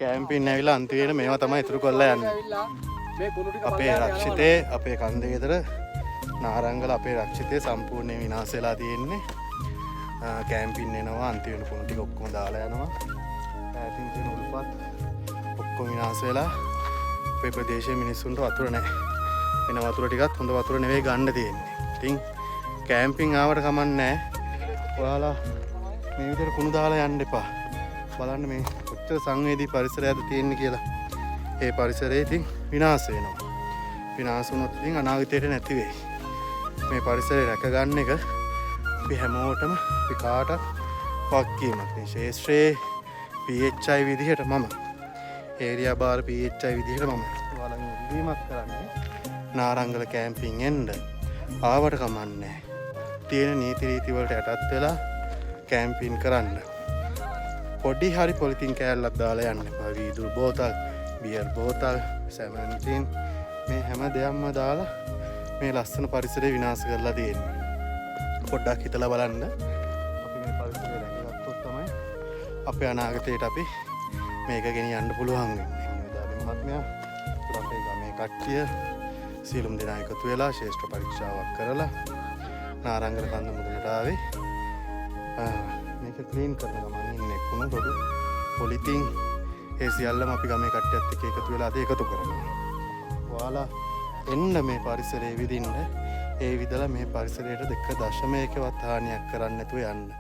Camping ඇවිල්ලා අන්තිමේට මේවා තමයි ඉතුරු කරලා යන්නේ. අපේ රක්ෂිතේ අපේ කන්දේ ගෙදර නාරංගල අපේ රක්ෂිතේ සම්පූර්ණයෙන් විනාශ වෙලා තියෙන්නේ. කැම්පින් එනවා අන්තිමේට කුණු ටික ඔක්කොම දාලා යනවා. ඈතින් තියෙන උල්පත් ඔක්කොම විනාශ වෙලා අපේ ප්‍රදේශයේ මිනිස්සුන්ට වතුර නැහැ. එන වතුර ටිකත් හොඳ වතුර නෙවෙයි ගන්න තියෙන්නේ. ඉතින් කැම්පින් ආවට කමක් නැහැ. ඔයාලා මේ විදිහට කුණු දාලා යන්න එපා. බලන්න මේ කොච්චර සංවේදී පරිසරයක්ද තියෙන්නේ කියලා. ඒ පරිසරය ඉතින් විනාශ වෙනවා. විනාශ වුණොත් ඉතින් අනාගතයට නැති වෙයි. මේ පරිසරය රැක ගන්න එක අපි හැමෝටම අපි කාටත් වගකීමක්. මේ ශේෂ්ත්‍රයේ PHI විදිහට මම ඒරියා බාර PHI විදිහට මම ඔයාලගෙන් ඉල්ලීමක් කරන්නේ නාරංගල කැම්පින් එන්න ආවට කමන්නේ. තියෙන නීති රීති වලට යටත් වෙලා කැම්පින් කරන්න. පොඩි හරි පොලිතින් කෑල්ලක් දාලා යන්න එපා. වීදුරු බෝතල්, බියර් බෝතල්, සැමන්ටින් මේ හැම දෙයක්ම දාලා මේ ලස්සන පරිසරය විනාශ කරලා තියෙන්නේ. පොඩ්ඩක් හිතලා බලන්න. අපි මේ පරිසරය රැකගත්තොත් තමයි අපේ අනාගතයට අපි මේක ගෙනියන්න පුළුවන් වෙන්නේ. මේ මහත්මයා අපේ ගමේ කට්ටිය සියලුම දෙනා එකතු වෙලා ශේෂ්ඨ පරීක්ෂාවක් කරලා නාරංගල කන්ද මුදලට ආවේ. මේක ක්ලීන් කරන ගමන් ඉන්නේ කුණු රොඩු පොලිතින් ඒ සියල්ලම අපි ගමේ කට්ටියත් එක්ක එකතු වෙලා අද එකතු කරනවා. ඔයාලා එන්න මේ පරිසරයේ විදින්න ඒ විදලා මේ පරිසරයට 2.1වත් හානියක් කරන්න නැතුව යන්න.